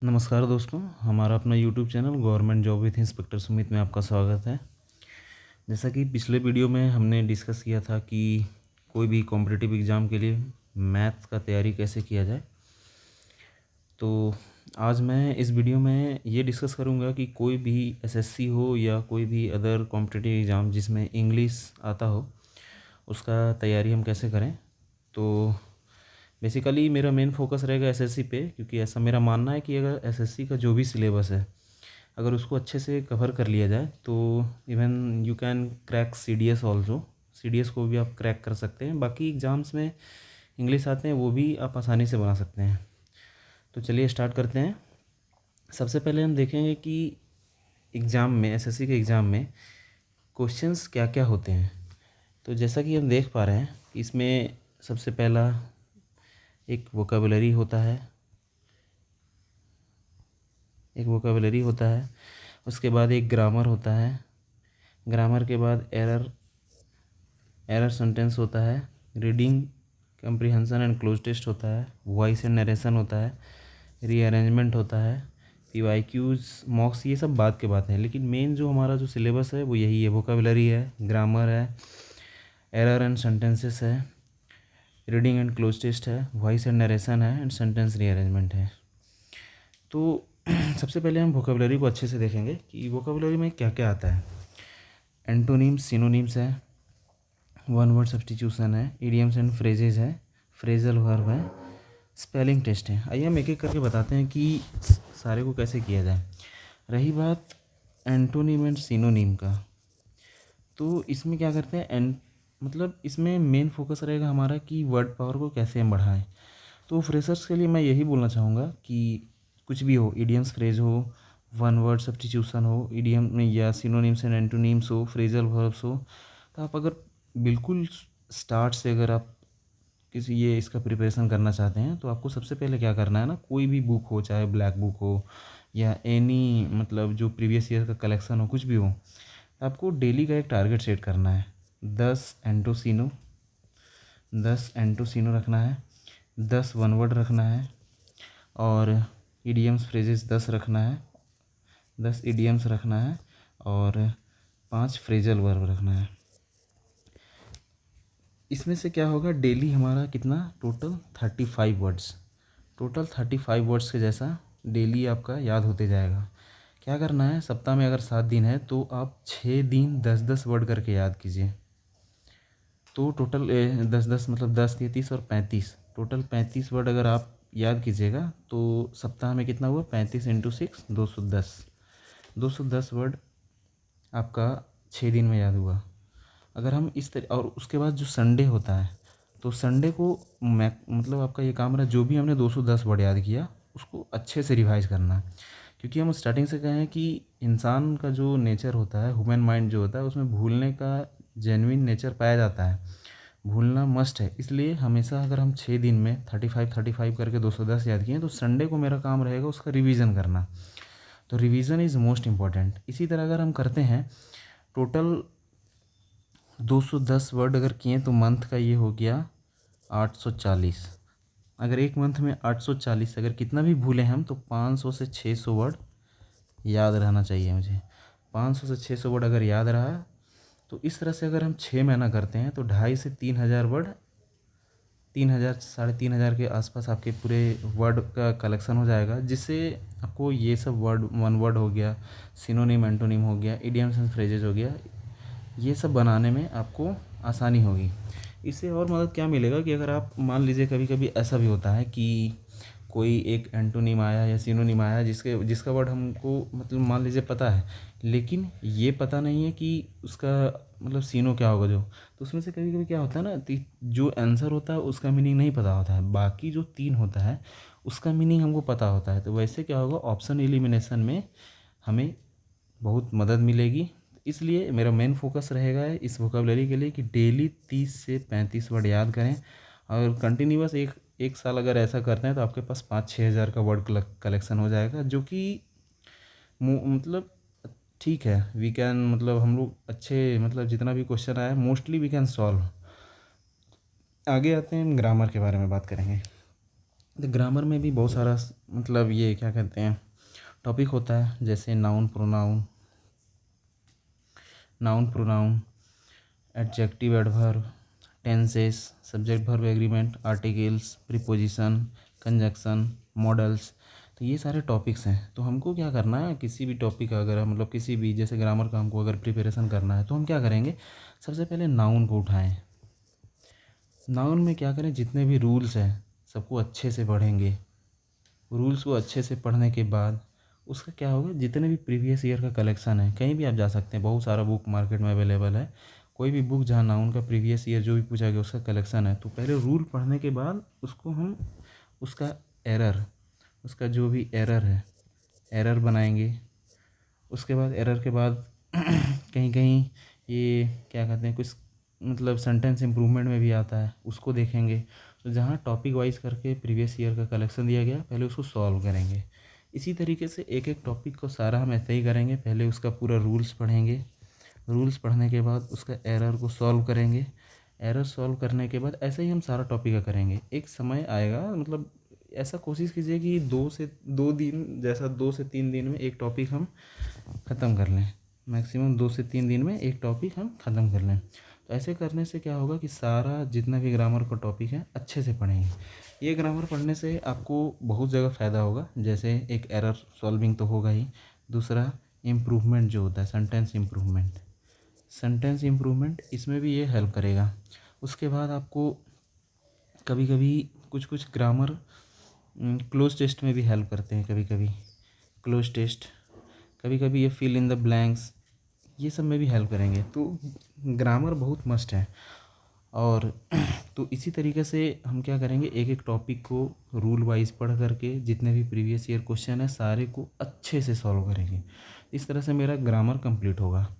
नमस्कार दोस्तों, हमारा अपना YouTube channel government job with inspector Sumit में आपका स्वागत है। जैसा कि पिछले वीडियो में हमने डिस्कस किया था कि कोई भी कॉम्पिटिटिव एग्ज़ाम के लिए मैथ्स का तैयारी कैसे किया जाए, तो आज मैं इस वीडियो में ये डिस्कस करूँगा कि कोई भी एसएससी हो या कोई भी अदर कॉम्पिटिटिव एग्ज़ाम जिसमें इंग्लिश आता हो, उसका तैयारी हम कैसे करें। तो बेसिकली मेरा मेन फोकस रहेगा एसएससी पे, क्योंकि ऐसा मेरा मानना है कि अगर एसएससी का जो भी सिलेबस है, अगर उसको अच्छे से कवर कर लिया जाए तो even you can crack CDS also. CDS को भी आप क्रैक कर सकते हैं। बाकी एग्ज़ाम्स में इंग्लिश आते हैं वो भी आप आसानी से बना सकते हैं। तो चलिए स्टार्ट करते हैं। सबसे पहले हम देखेंगे कि एग्ज़ाम में, एसएससी के एग्ज़ाम में क्वेश्चंस क्या क्या होते हैं। तो जैसा कि हम देख पा रहे हैं, इसमें सबसे पहला एक वोकेबुलरी होता है, उसके बाद एक ग्रामर होता है, ग्रामर के बाद एरर सेंटेंस होता है, reading comprehension and cloze test होता है, वॉइस एंड नरेशन होता है, रीअरेंजमेंट होता है, पीवाईक्यूज, मॉक्स, ये सब बात के बात है। लेकिन मेन जो हमारा जो सिलेबस है वो यही है, वोकेबुलरी है, ग्रामर है, एरर एंड सेंटेंसेस है, रीडिंग एंड क्लोज टेस्ट है, वॉइस एंड नरेशन है एंड सेंटेंस रीअरेंजमेंट है। तो सबसे पहले हम वोकेबुलरी को अच्छे से देखेंगे कि वोकेबुलरी में क्या क्या आता है। एंटोनिम्स, सिनोनिम्स है, वन वर्ड सब्स्टिट्यूशन है, इडियम्स एंड फ्रेजेज है, फ्रेजल वर्ब है, स्पेलिंग टेस्ट है। आइए हम एक एक करके बताते हैं कि सारे को कैसे किया जाए। रही बात एंटोनिम एंड सिनोनिम का, तो इसमें क्या करते हैं, मतलब इसमें मेन फोकस रहेगा हमारा कि वर्ड पावर को कैसे हम बढ़ाएं। तो फ्रेशर्स के लिए मैं यही बोलना चाहूँगा कि कुछ भी हो, इडियम्स फ्रेज हो, वन वर्ड सब्स्टिट्यूशन हो, इडियम में या सिनोनिम्स एंड एंटोनिम्स हो, फ्रेजल वर्ब्स हो, तो आप अगर बिल्कुल स्टार्ट से अगर आप किसी ये इसका प्रिपरेशन करना चाहते हैं, तो आपको सबसे पहले क्या करना है ना, कोई भी बुक हो, चाहे ब्लैक बुक हो या एनी, मतलब जो प्रीवियस ईयर का कलेक्शन हो, कुछ भी हो, आपको डेली का एक टारगेट सेट करना है। 10 एंटोसिनो रखना है, 10 वन वर्ड रखना है, और इडियम्स फ्रेजेस 10 रखना है, 10 इडियम्स रखना है, और 5 फ्रेजल वर्ब रखना है। इसमें से क्या होगा, डेली हमारा कितना, टोटल 35 वर्ड्स के जैसा डेली आपका याद होते जाएगा। क्या करना है, सप्ताह में अगर 7 दिन है तो आप 6 दिन 10-10 वर्ड करके याद कीजिए। तो टोटल 10-10 मतलब 10, 33 और 35, टोटल 35 वर्ड अगर आप याद कीजिएगा तो सप्ताह में कितना हुआ, 35 × 6 210 वर्ड आपका 6 दिन में याद हुआ। अगर हम इस तरह, और उसके बाद जो संडे होता है, तो संडे को मतलब आपका ये काम रहा, जो भी हमने 210 वर्ड याद किया उसको अच्छे से रिवाइज करना। क्योंकि हम स्टार्टिंग से कहें कि इंसान का जो नेचर होता है, ह्यूमन माइंड जो होता है, उसमें भूलने का जेन्युइन नेचर पाया जाता है, भूलना मस्ट है। इसलिए हमेशा अगर हम 6 दिन में 35 करके 210 याद किए, तो संडे को मेरा काम रहेगा उसका रिवीजन करना। तो रिवीजन इज़ मोस्ट इम्पॉर्टेंट। इसी तरह अगर हम करते हैं, टोटल 210 वर्ड अगर किए तो मंथ का ये हो गया 840। अगर एक मंथ में 840, अगर कितना भी भूले हम, तो 500 से 600 वर्ड याद रहना चाहिए मुझे। 500 से 600 वर्ड अगर याद रहा, तो इस तरह से अगर हम 6 महीना करते हैं तो 2,500 से 3,000 वर्ड, 3,000 3,500 के आसपास आपके पूरे वर्ड का कलेक्शन हो जाएगा, जिससे आपको ये सब वर्ड, वन वर्ड हो गया, सिनोनिम एंटोनिम हो गया, इडियम्स एंड फ्रेजेज हो गया, ये सब बनाने में आपको आसानी होगी। इससे और मदद क्या मिलेगा कि अगर आप मान लीजिए, कभी कभी ऐसा भी होता है कि कोई एक एंटोनिम आया या सिनोनिम आया जिसका वर्ड हमको मतलब मान लीजिए पता है, लेकिन ये पता नहीं है कि उसका मतलब सीनो क्या होगा जो, तो उसमें से कभी कभी क्या होता है ना, जो आंसर होता है उसका मीनिंग नहीं पता होता है, बाकी जो 3 होता है उसका मीनिंग हमको पता होता है। तो वैसे क्या होगा, ऑप्शन एलिमिनेशन में हमें बहुत मदद मिलेगी। इसलिए मेरा मेन फोकस रहेगा इस वोकेबलरी के लिए कि डेली 30 से 35 वर्ड याद करें, और कंटिन्यूअस एक साल अगर ऐसा करते हैं तो आपके पास 5-6 हज़ार का वर्ड कलेक्शन हो जाएगा, जो कि मतलब ठीक है, वी कैन, मतलब हम लोग अच्छे, मतलब जितना भी क्वेश्चन आया मोस्टली वी कैन सॉल्व। आगे आते हैं, हम ग्रामर के बारे में बात करेंगे। तो ग्रामर में भी बहुत सारा मतलब ये क्या कहते हैं टॉपिक होता है, जैसे noun pronoun, adjective adverb, tenses, subject verb agreement, articles, preposition, conjunction, models. तो ये सारे टॉपिक्स हैं। तो हमको क्या करना है, किसी भी टॉपिक का अगर मतलब किसी भी जैसे ग्रामर का हमको अगर प्रिपरेशन करना है तो हम क्या करेंगे, सबसे पहले नाउन को उठाएं। नाउन में क्या करें, जितने भी रूल्स हैं सबको अच्छे से पढ़ेंगे। रूल्स को अच्छे से पढ़ने के बाद उसका क्या होगा, जितने भी प्रीवियस ईयर का कलेक्शन है, कहीं भी आप जा सकते हैं, बहुत सारा बुक मार्केट में अवेलेबल है। कोई भी बुक जहाँ नाउन का प्रीवियस ईयर जो भी पूछा गया उसका कलेक्शन है, तो पहले रूल पढ़ने के बाद उसको हम उसका एरर, उसका जो भी एरर है एरर बनाएंगे। उसके बाद एरर के बाद कहीं कहीं ये क्या कहते हैं कुछ मतलब सेंटेंस इम्प्रूवमेंट में भी आता है, उसको देखेंगे। तो जहाँ टॉपिक वाइज करके प्रीवियस ईयर का कलेक्शन दिया गया पहले उसको सॉल्व करेंगे। इसी तरीके से एक एक टॉपिक को सारा हम ऐसे ही करेंगे। पहले उसका पूरा रूल्स पढ़ेंगे, रूल्स पढ़ने के बाद उसका एरर को सॉल्व करेंगे। एरर सॉल्व करने के बाद ऐसे ही हम सारा टॉपिक का करेंगे। एक समय आएगा मतलब ऐसा कोशिश कीजिए कि 2 दिन जैसा 2 से 3 दिन में एक टॉपिक हम ख़त्म कर लें। मैक्सिमम 2 से 3 दिन में एक टॉपिक हम ख़त्म कर लें। तो ऐसे करने से क्या होगा कि सारा जितना भी ग्रामर का टॉपिक है अच्छे से पढ़ेंगे। ये ग्रामर पढ़ने से आपको बहुत जगह फ़ायदा होगा, जैसे एक एरर सॉल्विंग तो होगा ही, दूसरा इम्प्रूवमेंट जो होता है सेंटेंस इम्प्रूवमेंट इसमें भी ये हेल्प करेगा। उसके बाद आपको कभी कभी कुछ कुछ ग्रामर क्लोज टेस्ट में भी हेल्प करते हैं। कभी कभी क्लोज टेस्ट, कभी कभी ये फिल इन द ब्लैंक्स, ये सब में भी हेल्प करेंगे। तो ग्रामर बहुत मस्ट है। और तो इसी तरीके से हम क्या करेंगे, एक एक टॉपिक को रूल वाइज पढ़ करके जितने भी प्रीवियस ईयर क्वेश्चन है सारे को अच्छे से सॉल्व करेंगे। इस तरह से मेरा ग्रामर कंप्लीट होगा।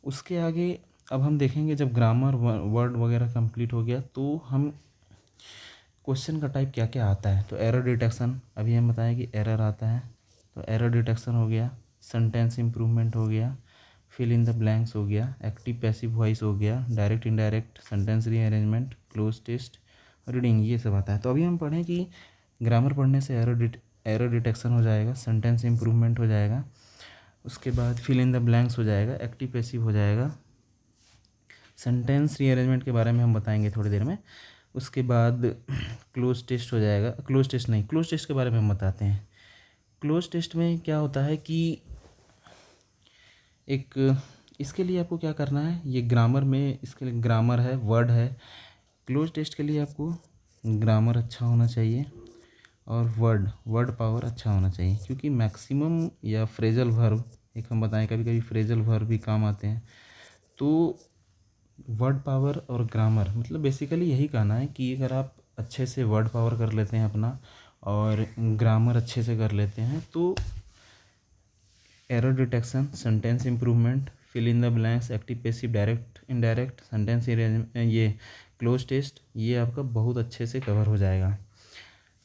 उसके आगे अब हम देखेंगे, जब ग्रामर वर्ड वगैरह कंप्लीट हो गया तो हम क्वेश्चन का टाइप क्या क्या आता है। तो एरर डिटेक्शन अभी हम बताएं कि एरर आता है, तो एरर डिटेक्शन हो गया, सेंटेंस इम्प्रूवमेंट हो गया, फिल इन द ब्लैंक्स हो गया, एक्टिव पैसिव वॉइस हो गया, direct indirect, sentence rearrangement, cloze test, reading, ये सब आता है। तो अभी हम पढ़ें कि ग्रामर पढ़ने से एरर डिटेक्शन हो जाएगा, सेंटेंस इम्प्रूवमेंट हो जाएगा, उसके बाद फिल इन द ब्लैंक्स हो जाएगा, एक्टिव पैसिव हो जाएगा, सेंटेंस रीअरेंजमेंट के बारे में हम बताएंगे थोड़ी देर में। उसके बाद क्लोज टेस्ट हो जाएगा, क्लोज टेस्ट के बारे में हम बताते हैं। क्लोज टेस्ट में क्या होता है कि एक इसके लिए आपको क्या करना है, ये ग्रामर में इसके लिए ग्रामर है, वर्ड है। क्लोज टेस्ट के लिए आपको ग्रामर अच्छा होना चाहिए और वर्ड पावर अच्छा होना चाहिए, क्योंकि मैक्सिमम या फ्रेजल वर्ब, एक हम बताएं कभी कभी फ्रेजल वर्ब भी काम आते हैं। तो वर्ड पावर और ग्रामर मतलब बेसिकली यही कहना है कि अगर आप अच्छे से वर्ड पावर कर लेते हैं अपना और ग्रामर अच्छे से कर लेते हैं तो error detection, sentence improvement, fill in the blanks, active passive, direct indirect, sentence ये क्लोज टेस्ट, ये आपका बहुत अच्छे से कवर हो जाएगा।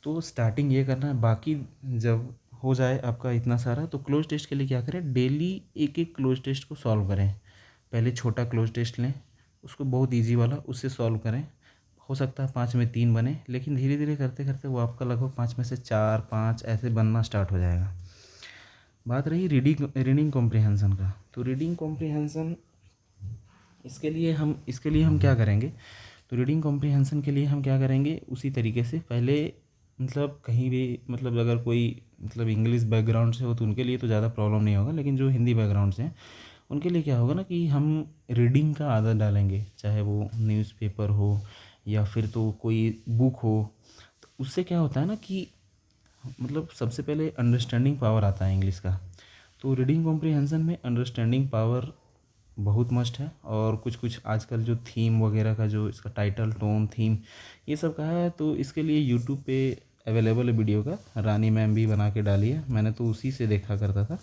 तो स्टार्टिंग ये करना है, बाकी जब हो जाए आपका इतना सारा तो क्लोज टेस्ट के लिए क्या करें, डेली एक एक क्लोज टेस्ट को सॉल्व करें। पहले छोटा क्लोज टेस्ट लें, उसको बहुत इजी वाला उससे सॉल्व करें। हो सकता है 5 में 3 बने, लेकिन धीरे धीरे करते करते वो आपका लगभग 5 में से 4 5 ऐसे बनना स्टार्ट हो जाएगा। बात रही रीडिंग कॉम्प्रिहेंसन का, तो रीडिंग कॉम्प्रिहेंसन इसके लिए हम क्या करेंगे, तो रीडिंग कॉम्प्रिहेंसन के लिए हम क्या करेंगे, उसी तरीके से पहले मतलब कहीं भी मतलब अगर कोई मतलब इंग्लिश बैकग्राउंड से हो तो उनके लिए तो ज़्यादा प्रॉब्लम नहीं होगा, लेकिन जो हिंदी बैकग्राउंड से हैं उनके लिए क्या होगा ना कि हम रीडिंग का आदत डालेंगे, चाहे वो न्यूज़पेपर हो या फिर तो कोई बुक हो। तो उससे क्या होता है ना कि मतलब सबसे पहले अंडरस्टैंडिंग पावर आता है इंग्लिश का। तो रीडिंग कॉम्प्रिहेंशन में अंडरस्टैंडिंग पावर बहुत मस्ट है। और कुछ कुछ आजकल जो थीम वगैरह का जो इसका टाइटल टोन थीम ये सब का है, तो इसके लिए यूट्यूब पे अवेलेबल है वीडियो का, रानी मैम भी बना के डाली है, मैंने तो उसी से देखा करता था,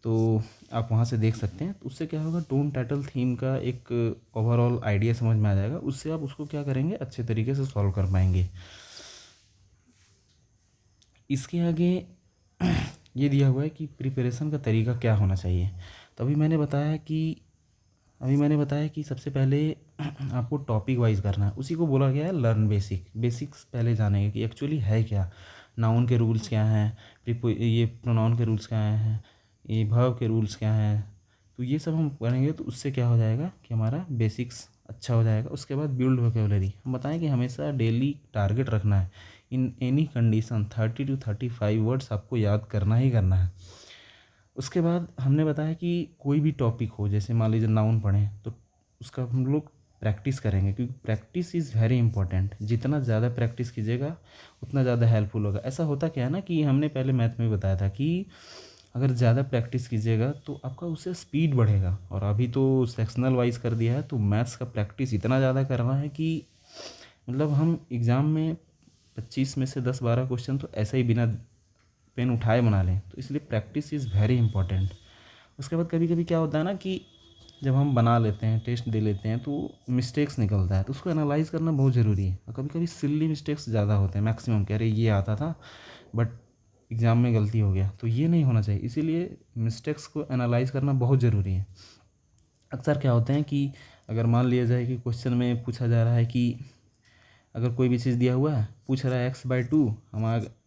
तो आप वहाँ से देख सकते हैं। तो उससे क्या होगा, टोन टाइटल थीम का एक ओवरऑल आइडिया समझ में आ जाएगा, उससे आप उसको क्या करेंगे, अच्छे तरीके से सॉल्व कर पाएंगे। इसके आगे ये दिया हुआ है कि प्रिपरेशन का तरीका क्या होना चाहिए। तो अभी मैंने बताया कि अभी मैंने बताया कि सबसे पहले आपको टॉपिक वाइज करना है, उसी को बोला गया है लर्न बेसिक्स पहले जानेंगे कि एक्चुअली है क्या, नाउन के रूल्स क्या हैं, ये प्रोनाउन के रूल्स क्या हैं, ये वर्ब के रूल्स क्या हैं। तो ये सब हम पढ़ेंगे तो उससे क्या हो जाएगा कि हमारा बेसिक्स अच्छा हो जाएगा। उसके बाद बिल्ड वोकेबलरी, हम बताएं कि हमेशा डेली टारगेट रखना है, in any condition 30 to 35 words आपको याद करना ही करना है। उसके बाद हमने बताया कि कोई भी टॉपिक हो, जैसे मान लीजिए नाउन पढ़ें तो उसका हम लोग प्रैक्टिस करेंगे, क्योंकि प्रैक्टिस इज़ वेरी इंपॉर्टेंट। जितना ज़्यादा प्रैक्टिस कीजिएगा उतना ज़्यादा हेल्पफुल होगा। ऐसा होता क्या है ना कि हमने पहले मैथ में बताया था कि अगर ज़्यादा प्रैक्टिस कीजिएगा तो आपका उससे स्पीड बढ़ेगा। और अभी तो सेक्शनल वाइज कर दिया है, तो मैथ्स का प्रैक्टिस इतना ज़्यादा करना है कि मतलब हम एग्ज़ाम में 25 में से 10-12 क्वेश्चन तो ऐसे ही बिना पेन उठाए बना लें। तो इसलिए प्रैक्टिस इज़ वेरी इंपॉर्टेंट। उसके बाद कभी कभी क्या होता है ना कि जब हम बना लेते हैं, टेस्ट दे लेते हैं, तो मिस्टेक्स निकलता है, तो उसको एनालाइज करना बहुत ज़रूरी है। और कभी कभी सिली मिस्टेक्स ज़्यादा होते हैं, मैक्सिमम कह रहे ये आता था बट एग्ज़ाम में गलती हो गया, तो ये नहीं होना चाहिए। इसीलिए मिस्टेक्स को एनालाइज करना बहुत ज़रूरी है। अक्सर क्या होते हैं कि अगर मान लिया जाए कि क्वेश्चन में पूछा जा रहा है कि अगर कोई भी चीज़ दिया हुआ है, पूछ रहा है x/2,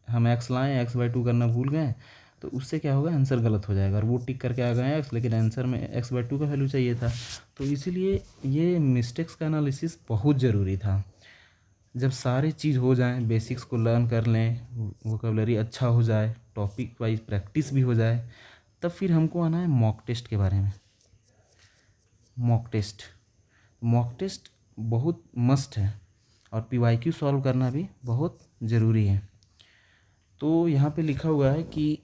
हम x लाएँ, x/2 करना भूल गए, तो उससे क्या होगा, आंसर गलत हो जाएगा। और वो टिक करके आ गए x, लेकिन आंसर में x/2 का वैल्यू चाहिए था। तो इसीलिए ये मिस्टेक्स का एनालिसिस बहुत ज़रूरी था। जब सारी चीज़ हो जाए, बेसिक्स को लर्न कर लें, वोकेबलरी अच्छा हो जाए, टॉपिक वाइज प्रैक्टिस भी हो जाए, तब फिर हमको आना है मॉक टेस्ट के बारे में। मॉक टेस्ट बहुत मस्ट है, और PYQ सॉल्व करना भी बहुत ज़रूरी है। तो यहाँ पे लिखा हुआ है कि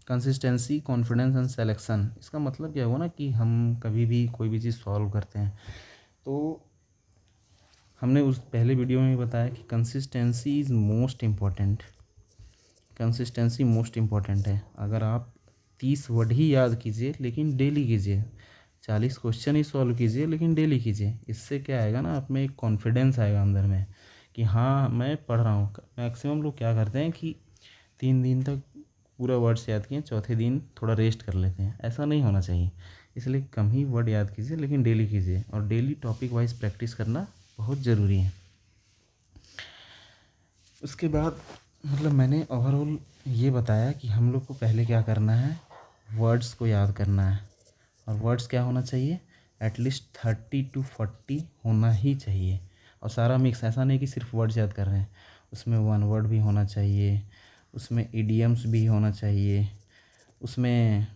कंसिस्टेंसी, कॉन्फिडेंस एंड सेलेक्शन। इसका मतलब क्या हुआ ना कि हम कभी भी कोई भी चीज़ सॉल्व करते हैं तो हमने उस पहले वीडियो में बताया कि consistency is most important. Consistency most important है। अगर आप 30 वर्ड ही याद कीजिए लेकिन डेली कीजिए, 40 क्वेश्चन ही सॉल्व कीजिए लेकिन डेली कीजिए, इससे क्या आएगा ना, आप में एक कॉन्फिडेंस आएगा अंदर में कि हाँ मैं पढ़ रहा हूँ। मैक्सिमम लोग क्या करते हैं कि 3 दिन तक पूरा वर्ड्स याद किए, चौथे दिन थोड़ा रेस्ट कर लेते हैं। ऐसा नहीं होना चाहिए। इसलिए कम ही वर्ड याद कीजिए लेकिन डेली कीजिए, और डेली टॉपिक वाइज प्रैक्टिस करना बहुत ज़रूरी है। उसके बाद मतलब मैंने ओवरऑल ये बताया कि हम लोग को पहले क्या करना है, वर्ड्स को याद करना है। और वर्ड्स क्या होना चाहिए, एटलीस्ट 30 to 40 होना ही चाहिए। और सारा मिक्स, ऐसा नहीं कि सिर्फ वर्ड्स याद कर रहे हैं, उसमें वन वर्ड भी होना चाहिए, उसमें इडियम्स भी होना चाहिए, उसमें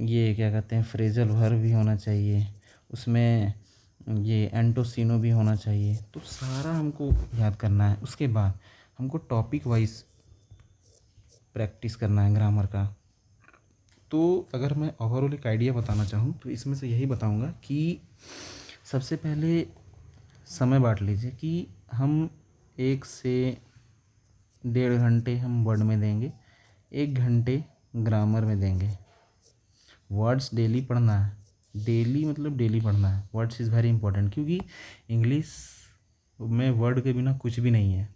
ये क्या कहते हैं फ्रेजल वर्ब भी होना चाहिए, उसमें ये एंटोसिनो भी होना चाहिए। तो सारा हमको याद करना है। उसके बाद हमको टॉपिक वाइज प्रैक्टिस करना है ग्रामर का। तो अगर मैं ओवरऑल एक आइडिया बताना चाहूँ तो इसमें से यही बताऊँगा कि सबसे पहले समय बांट लीजिए कि हम 1 से 1.5 घंटे हम वर्ड में देंगे, 1 घंटे ग्रामर में देंगे। वर्ड्स डेली पढ़ना है, डेली मतलब डेली पढ़ना है। वर्ड्स इज़ वेरी इंपॉर्टेंट, क्योंकि इंग्लिश में वर्ड के बिना कुछ भी नहीं है।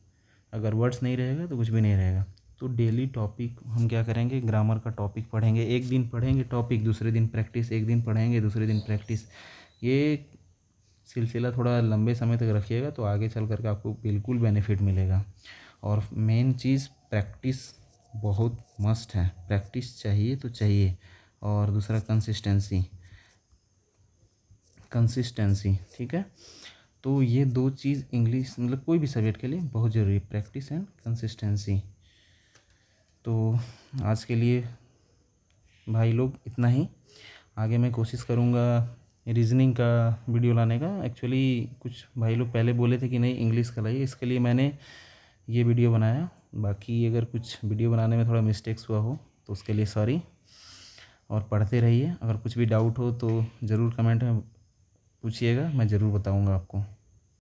अगर वर्ड्स नहीं रहेगा तो कुछ भी नहीं रहेगा। तो डेली टॉपिक हम क्या करेंगे, ग्रामर का टॉपिक पढ़ेंगे। एक दिन पढ़ेंगे टॉपिक, दूसरे दिन प्रैक्टिस, एक दिन पढ़ेंगे दूसरे दिन प्रैक्टिस। ये सिलसिला थोड़ा लंबे समय तक रखिएगा तो आगे चल कर के आपको बिल्कुल बेनिफिट मिलेगा। और मेन चीज़ प्रैक्टिस बहुत मस्ट है, प्रैक्टिस चाहिए तो चाहिए। और दूसरा कंसिस्टेंसी, ठीक है। तो ये 2 चीज़ इंग्लिश मतलब कोई भी सब्जेक्ट के लिए बहुत ज़रूरी है, प्रैक्टिस एंड कंसिस्टेंसी। तो आज के लिए भाई लोग इतना ही। आगे मैं कोशिश करूँगा रीजनिंग का वीडियो लाने का। एक्चुअली कुछ भाई लोग पहले बोले थे कि नहीं इंग्लिश का लाइए, इसके लिए मैंने ये वीडियो बनाया। बाकी अगर कुछ वीडियो बनाने में थोड़ा मिस्टेक्स हुआ हो तो उसके लिए सॉरी। और पढ़ते रहिए। अगर कुछ भी डाउट हो तो ज़रूर कमेंट में पूछिएगा, मैं ज़रूर बताऊँगा आपको।